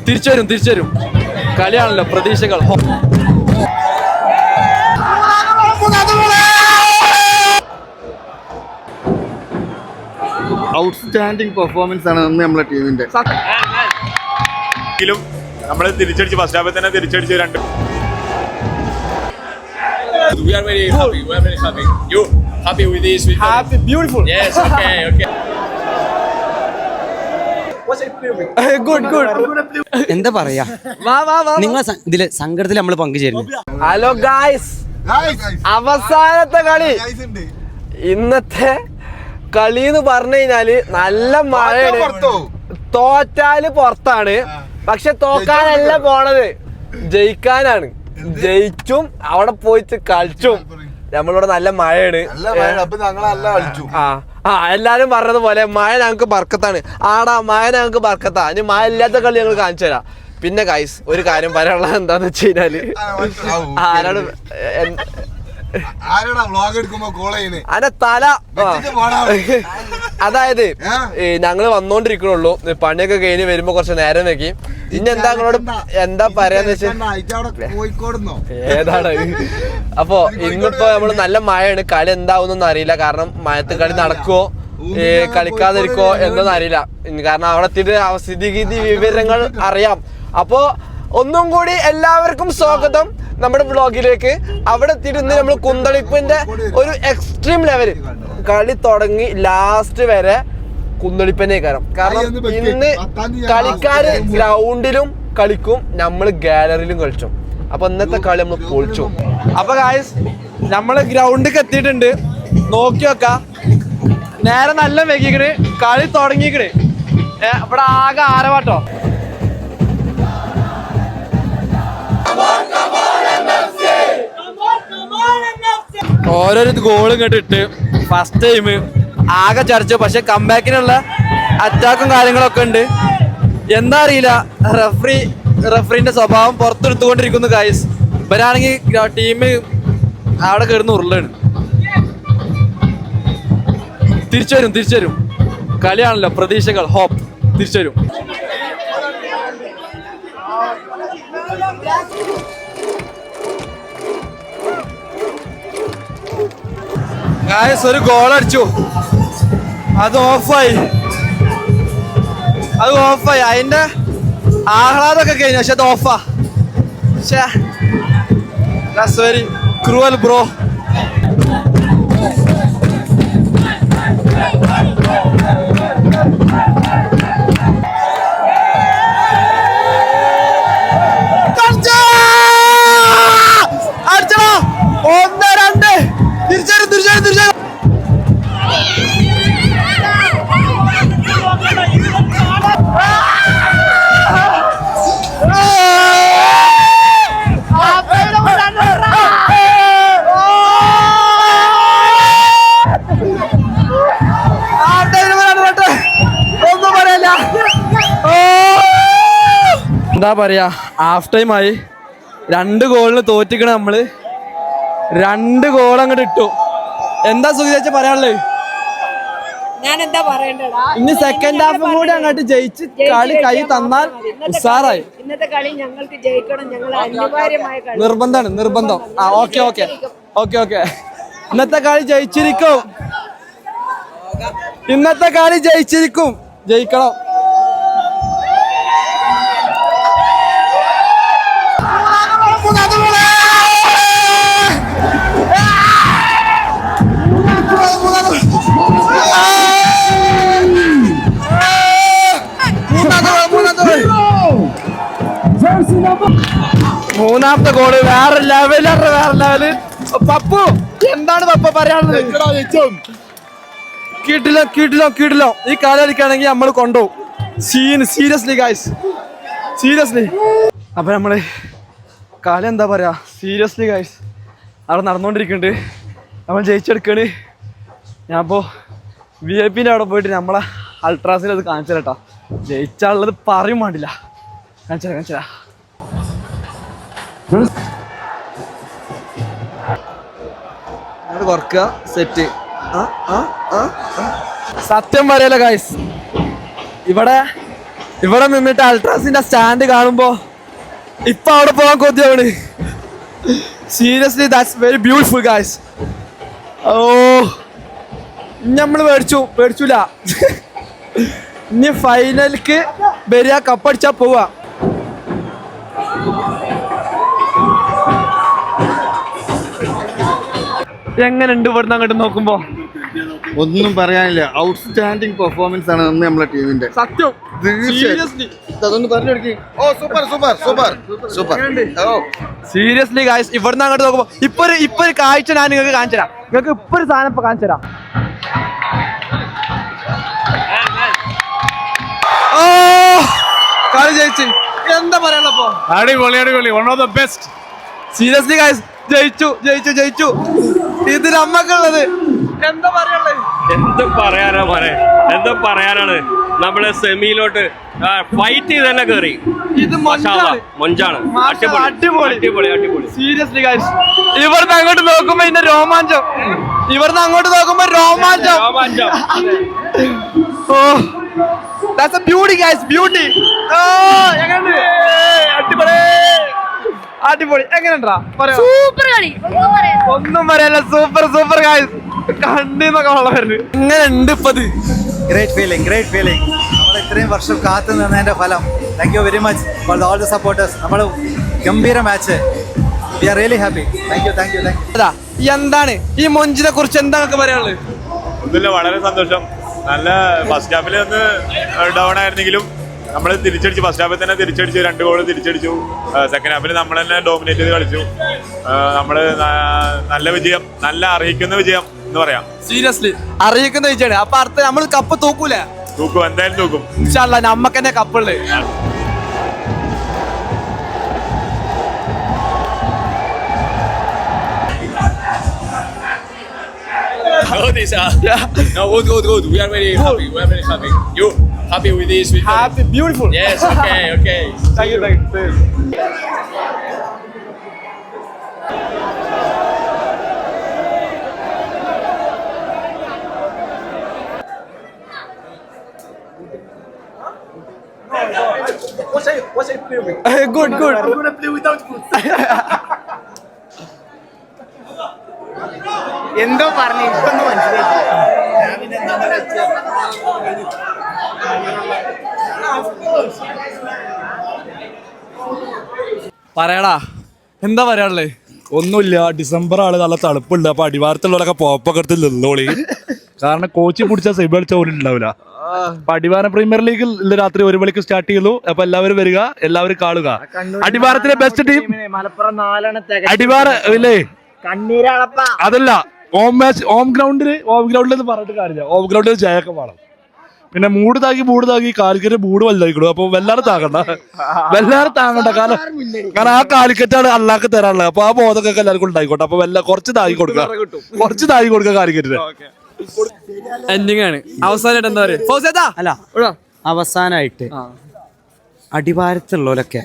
തിരിച്ചു വരും കളിയാണല്ലോ പ്രതീക്ഷകൾ. ഔട്ട്സ്റ്റാൻഡിംഗ് പെർഫോമൻസ് ആണ് നമ്മുടെ ടീമിന്റെ. നമ്മൾ തിരിച്ചടിച്ച് ഫസ്റ്റ് ഹാഫിൽ തന്നെ തിരിച്ചടിച്ച് രണ്ട്. We are very happy. We are very happy. You happy with this? Happy, beautiful. Yes. Okay. Good. എന്താ പറയാ, നിങ്ങൾ ഇതില് സങ്കടത്തിൽ നമ്മൾ പങ്കുചേരുന്നു. ഹലോ ഗായ്സ്, അവസാനത്തെ കളി. ഇന്നത്തെ കളി എന്ന് പറഞ്ഞു കഴിഞ്ഞാല് നല്ല മഴയാണ്. തോറ്റാല് പുറത്താണ്, പക്ഷെ തോക്കാനല്ല പോണത്, ജയിക്കാനാണ്. ജയിച്ചും അവിടെ പോയിട്ട് കളിച്ചും. നമ്മളിവിടെ നല്ല മഴയാണ്. എല്ലാരും പറഞ്ഞതുപോലെ മഴ ഞങ്ങക്ക് ബർക്കത്താണ്. ആടാ മഴ ഞങ്ങക്ക് ബർക്കത്താ. ഇനി മഴ ഇല്ലാത്ത കളി ഞങ്ങൾ കാണിച്ചു തരാം. പിന്നെ ഗൈസ് ഒരു കാര്യം പറയാനുള്ളത് എന്താന്ന് വെച്ച് കഴിഞ്ഞാല്, തല അതായത് ഞങ്ങള് വന്നോണ്ടിരിക്കണുള്ളൂ, പണിയൊക്കെ കഴിഞ്ഞ് വരുമ്പോ കുറച്ച് നേരം വെക്കി. ഇനി എന്താ നിങ്ങളോട് എന്താ പറയാന്ന് വെച്ചാൽ ഏതാണ്. അപ്പൊ ഇന്നിപ്പോ നമ്മള് നല്ല മഴയാണ്. കളി എന്താവുന്നൊന്നും അറിയില്ല. കാരണം മഴത്ത് കളി നടക്കുവോ കളിക്കാതിരിക്കോ എന്നൊന്നും അറിയില്ല. കാരണം അവിടെ എത്തിയിട്ട് സ്ഥിതിഗതി വിവരങ്ങൾ അറിയാം. അപ്പോ ഒന്നും കൂടി എല്ലാവർക്കും സ്വാഗതം നമ്മുടെ വ്ളോഗിലേക്ക്. അവിടെ എത്തിയിട്ട് ഇന്ന് നമ്മൾ കുന്തളിപ്പിന്റെ ഒരു എക്സ്ട്രീം ലെവല് കളി തുടങ്ങി ലാസ്റ്റ് വരെ കുന്തളിപ്പന്നെ കാരണം. കാരണം ഇന്ന് കളിക്കാര് ഗ്രൗണ്ടിലും കളിക്കും, നമ്മള് ഗാലറിയിലും കളിച്ചു. അപ്പൊ ഇന്നത്തെ കളി നമ്മൾ പൊളിച്ചു. അപ്പൊ ഗായ്സ് നമ്മള് ഗ്രൗണ്ടിലേക്ക് എത്തിയിട്ടുണ്ട്. നോക്കി വെക്കാം, നേരെ നല്ല വെക്കിക്കണ്, കളി തുടങ്ങിക്കണ്. ഇവിടെ ആകെ ആരവാട്ടോ. ഓരോരു ഗോളും കേട്ടിട്ട് ഫസ്റ്റ് ടൈം ആകെ ചർച്ച. പക്ഷെ കംബാക്കിനുള്ള അറ്റാക്കും കാര്യങ്ങളൊക്കെ ഉണ്ട്. എന്താ അറിയില്ല, റഫറിന്റെ സ്വഭാവം പുറത്തെടുത്തുകൊണ്ടിരിക്കുന്നു ഗൈസ്. ഇവരാണെങ്കിൽ ടീം അവിടെ കിടന്ന് ഉരുളാണ്. തിരിച്ചു വരും കളിയാണല്ലോ പ്രതീക്ഷകൾ. ഹോപ്പ് തിരിച്ചു വരും. ഗായ്സ് ഒരു ഗോൾ അടിച്ചു, അത് ഓഫായി. അതിന്റെ ആഹ്ലാദമൊക്കെ കഴിഞ്ഞു, പക്ഷെ അത് ഓഫാ. That's very cruel bro. അടിച്ചോ 1-2. തിരിച്ചു. ഒന്നും പറയല്ല. എന്താ പറയാ, ഹാഫ് ടൈം ആയി. 2 ഗോളിന് തോറ്റിക്കണ നമ്മള്. 2 ഗോൾ അങ്ങോട്ട് ഇട്ടു. എന്താ സുഖിച്ച പറയാനുള്ളത്? ഇനി സെക്കൻഡ് ഹാഫും കൂടി അങ്ങോട്ട് ജയിച്ച് കളി കൈ തന്നാൽ ഉസാറായി. ഇന്നത്തെ കളി ഞങ്ങൾക്ക് ജയിക്കണം, ഞങ്ങൾ അനിവാര്യമായ നിർബന്ധം. ഓക്കെ. ഇന്നത്തെ കളി ജയിച്ചിരിക്കും. ജയിക്കണം. മൂന്നാമത്തെ ഗോള് വേറെ ലെവല്. പപ്പു എന്താണ് പപ്പ പറയാനുള്ളത്? കിട്ടില്ലോ. ഈ കളി കളിക്കുകയാണെങ്കിൽ നമ്മൾ കൊണ്ടുപോകും. Seriously guys, seriously. അപ്പൊ നമ്മള് കളി എന്താ പറയാ, സീരിയസ്ലി ഗൈസ് അവിടെ നടന്നുകൊണ്ടിരിക്കുന്നുണ്ട്. നമ്മൾ ജയിച്ചെടുക്കണ്. ഞാനിപ്പോ VIP അവിടെ പോയിട്ട് നമ്മളെ അൾട്രാസിൽ അത് കാണിച്ചു തരാം. ജയിച്ചാലുള്ളത് പറയും വേണ്ടില്ല. കാണിച്ചു തരാം. കുറക്കുക സെറ്റ്. സത്യം പറയല ഗൈസ്, ഇവിടെ ഇവിടെ നിന്നിട്ട് അൾട്രാസിന്റെ സ്റ്റാൻഡ് കാണുമ്പോ ഇപ്പൊ അവിടെ പോകാൻ കൊതിയാണ്. Seriously that's very beautiful guys. ഓ നമ്മള് പേടിച്ചൂല. ഇനി ഫൈനലിക്ക് വരിക, കപ്പടിച്ചാ പോവാ. എങ്ങനെയുണ്ട് ഇവിടുന്ന് അങ്ങോട്ട് നോക്കുമ്പോ? ഒന്നും പറയാനില്ല. ഔട്ട്സ്റ്റാൻഡിങ് പെർഫോമൻസ് ആണ് ഇന്ന് നമ്മളെ ടീമിന്റെ. സത്യം അതൊന്ന് പറഞ്ഞു കൊടുക്കി. ഓ സൂപ്പർ സൂപ്പർ സൂപ്പർ സൂപ്പർ. ഓ സീരിയസ്ലി ഗൈസ്, ഇവിടുന്ന് അങ്ങോട്ട് നോക്കുമ്പോ ഇപ്പൊ ഒരു കാഴ്ച ഞാൻ നിങ്ങൾക്ക് കാണിച്ചു തരാം. നിങ്ങൾക്ക് ഇപ്പൊ ഒരു സാധനം ഇപ്പൊ കാണിച്ചു തരാം. ഓ കളി ജയിച്ചു. എന്താ പറയാനുള്ളപ്പോ? അടിപൊളി one of the best. Seriously guys, ജയിച്ചു. ഇത് നമ്മക്കുള്ളത്. എന്താ പറയാനുള്ളത്? എന്താ പറയാനാണ്? നമ്മള് സെമിയിലോട്ട് ഫൈറ്റ് ചെയ്ത് തന്നെ കയറി. ഇത് മൊഞ്ചാണ്. അടിപൊളി. സീരിയസ്ലി ഗൈസ്, ഇവിടുന്ന് അങ്ങോട്ട് നോക്കുമ്പോ ഇതിന്റെ രോമാഞ്ചം. ഓ that's a beauty guys, beauty. ഓ എങ്ങനെയുണ്ട്? അടിപൊളി. എങ്ങനെയുണ്ടാ? സൂപ്പർ കളി, ഒന്നും പറയാനില്ല. Super guys. കണ്ണിന്നൊക്കെ വെള്ളം വരുന്നു. എങ്ങനെയുണ്ട് ഇപ്പത്? Great feeling. നമ്മൾ ഇത്രയും വർഷം കാത്തു നിന്നതിന്റെ ഫലം. Thank you very much for all the supporters. നമ്മൾ ഗംഭീര match. We are really happy. Thank you. എന്താണ് ഈ മൊഞ്ചിനെ കുറിച്ച് എന്താ പറയാനുള്ളത്? ഒന്നുമില്ല, വളരെ സന്തോഷം. നല്ല ഫസ്റ്റ് ഹാഫിൽ ഒന്ന് ഡൗൺ ആയിരുന്നെങ്കിലും നമ്മൾ തിരിച്ചടിച്ചു. ഫസ്റ്റ് ഹാഫിൽ തന്നെ തിരിച്ചടിച്ചു, 2 ഗോൾ തിരിച്ചടിച്ചു. സെക്കൻഡ് ഹാഫിൽ നമ്മൾ തന്നെ ഡോമിനേറ്റ് ചെയ്ത് കളിച്ചു. നമ്മൾ നല്ല വിജയം, നല്ല അർഹിക്കുന്ന വിജയം എന്ന് പറയാം. സീരിയസ്ലി അറിയിക്കുന്ന വിജയാണ്. അപ്പൊ അടുത്ത നമ്മൾ കപ്പ് തൂക്കൂലേ? തൂക്കും, എന്തായാലും തൂക്കും. ഇൻഷാ അല്ലാഹ് നമ്മക്ക് തന്നെ കപ്പുള്ളത്. No, this no, good. We are very happy. You happy with this? Happy, beautiful. Yes. Okay. Thank you. What's I play with? Good. I'm gonna play without food. എന്തോ പറഞ്ഞു ഇപ്പൊന്നും മനസ്സിലായില്ല. പറയടാ, എന്താ പറയാനുള്ളത്? ഒന്നുമില്ല, ഡിസംബർ ആണ്, നല്ല തണുപ്പുണ്ട്. അപ്പൊ അടിവാരത്തുള്ളവരൊക്കെ പോപ്പൊക്കെ എടുത്ത് നിന്നോളി. കാരണം കോച്ച് പിടിച്ച സെബി കളിച്ച പോലും ഉണ്ടാവില്ല. അപ്പൊ അടിവാരം പ്രീമിയർ ലീഗിൽ രാത്രി 1 മണിക്ക് സ്റ്റാർട്ട് ചെയ്തു. അപ്പൊ എല്ലാവരും വരിക, എല്ലാവരും കാണുക. അടിവാരത്തിലെ ബെസ്റ്റ് ടീം മലപ്പുറം 4 അടിവാരം ഇല്ലേ? അതല്ല, ഹോം ഗ്രൗണ്ടിൽ പറഞ്ഞിട്ട് കാര്യമില്ല. ഹോം ഗ്രൗണ്ടിൽ ജയൊക്കെ വേണം. പിന്നെ മൂട് താക്കി കാലിക്കറ്റ് മൂട് വലുതായിക്കോളൂ. അപ്പൊ വല്ലാതെ താങ്ങണ്ട. കാരണം ആ കാലിക്കറ്റാണ് അള്ളാക്ക് തരാനുള്ളത്. അപ്പൊ ആ ബോധമൊക്കെ എല്ലാവർക്കും ഉണ്ടായിക്കോട്ടെ. അപ്പൊ കുറച്ച് താങ്ങി കൊടുക്കുക കാലിക്കറ്റിന്. എൻഡിങ് ആണ്. അവസാനമായിട്ട് എന്താ പറയുക? അല്ല, അവസാനായിട്ട് അടിവാരത്തുള്ളവരൊക്കെ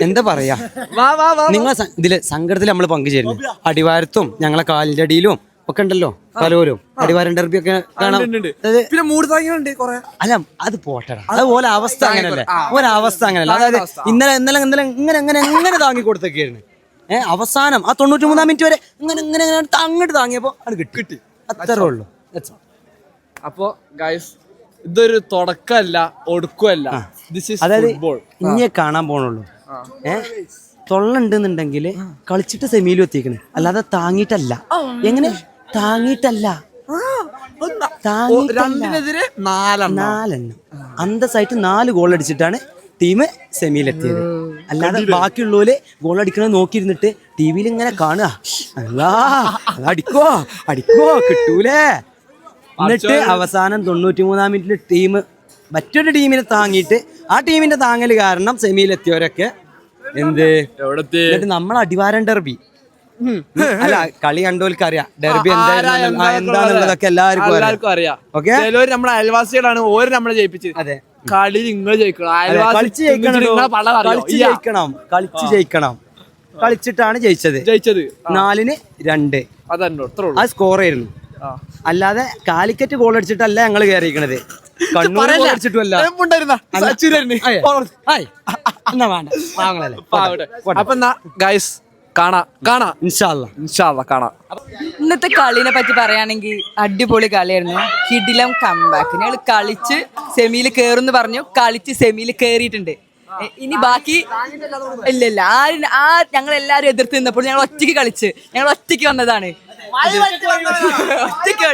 എന്താ പറയാ, നിങ്ങളെ ഇതില് സങ്കടത്തിൽ നമ്മൾ പങ്കുചേരുന്നു. അടിവാരത്തും ഞങ്ങളെ കാലിന്റെ അടിയിലും ഒക്കെ ഉണ്ടല്ലോ പലരും. അടിവാരം ഡെർബി ഒക്കെ കാണാം. പിന്നെ മൂട് താങ്ങിയുണ്ട് കുറെ. അല്ല, അത് പോട്ടടാ. അതുപോലെ അവസ്ഥ അങ്ങനല്ലേ? അതായത് ഇന്നലെ ഇങ്ങനെ താങ്ങി കൊടുത്തൊക്കെയായിരുന്നു. അവസാനം ആ 93-ാം മിനിറ്റ് വരെ ഇങ്ങനെ അങ്ങോട്ട് താങ്ങിയപ്പോ അത് കിട്ടി. അത്രേ ഉള്ളൂ. അപ്പൊ ഗൈസ്, ഇതൊരു തുടക്കമല്ല, ഒടുക്കമല്ല. അതായത് ഇനിയെ കാണാൻ പോണുള്ളൂ. തൊള്ളുണ്ടെന്നുണ്ടെങ്കിൽ കളിച്ചിട്ട് സെമിയിലും എത്തിക്കണേ, അല്ലാതെ താങ്ങിയിട്ടല്ല. എങ്ങനെ താങ്ങിയിട്ടല്ല, 4 അന്തസ്സായിട്ട് 4 ഗോൾ അടിച്ചിട്ടാണ് ടീം സെമിയിലെത്തിയത്. അല്ലാതെ ബാക്കിയുള്ളവര് ഗോൾ അടിക്കണ നോക്കിയിരുന്നിട്ട് ടി വിയിൽ ഇങ്ങനെ കാണുക, അടിക്കോ കിട്ടൂലേ. എന്നിട്ട് അവസാനം 93-ാം മിനിറ്റിൽ ടീം മറ്റൊരു ടീമിനെ താങ്ങിയിട്ട് ആ ടീമിന്റെ താങ്ങല് കാരണം സെമിയിലെത്തിയവരൊക്കെ എന്നിട്ട് നമ്മൾ അടിവാരം ഡെർബി അല്ല, കളി കണ്ടവർക്ക് അറിയാം ഡെർബി എന്താന്നുള്ളതൊക്കെ എല്ലാവർക്കും അറിയാം. ചിലവര് നമ്മുടെ അയൽവാസികളാണ്, ഓര് നമ്മളെ ജയിപ്പിച്ചത്. അതെ, കളി നിങ്ങൾ കളിച്ച് ജയിക്കണം. കളിച്ചിട്ടാണ് ജയിച്ചത്. 4-2 അത് സ്കോർ ആയിരുന്നു. അല്ലാതെ കാലിക്കറ്റ് ഗോൾ അടിച്ചിട്ടല്ല ഞങ്ങൾ കയറിയിരിക്കണത്. കണ്ണൂർ കളിച്ചിട്ടുമല്ല എന്നാ വേണ്ട പാവങ്ങളല്ലേ അപ്പൊ എന്നാ ഗൈസ് കാണാം ഇൻഷാല്ലാ കാണാം. ഇന്നത്തെ കളിനെ പറ്റി പറയുകയാണെങ്കിൽ അടിപൊളി കളിയായിരുന്നു. കിടിലം കംബാക്ക്. ഞങ്ങൾ കളിച്ച് സെമിയിൽ കയറുമെന്ന് പറഞ്ഞു, കളിച്ച് സെമിയിൽ കയറിയിട്ടുണ്ട്. ഇനി ബാക്കി ഇല്ല ഞങ്ങൾ എല്ലാവരും എതിർത്ത് നിന്നപ്പോൾ ഞങ്ങൾ ഒറ്റയ്ക്ക് കളിച്ച് ഞങ്ങൾ ഒറ്റയ്ക്ക് വന്നതാണ്. ഒറ്റയ്ക്ക്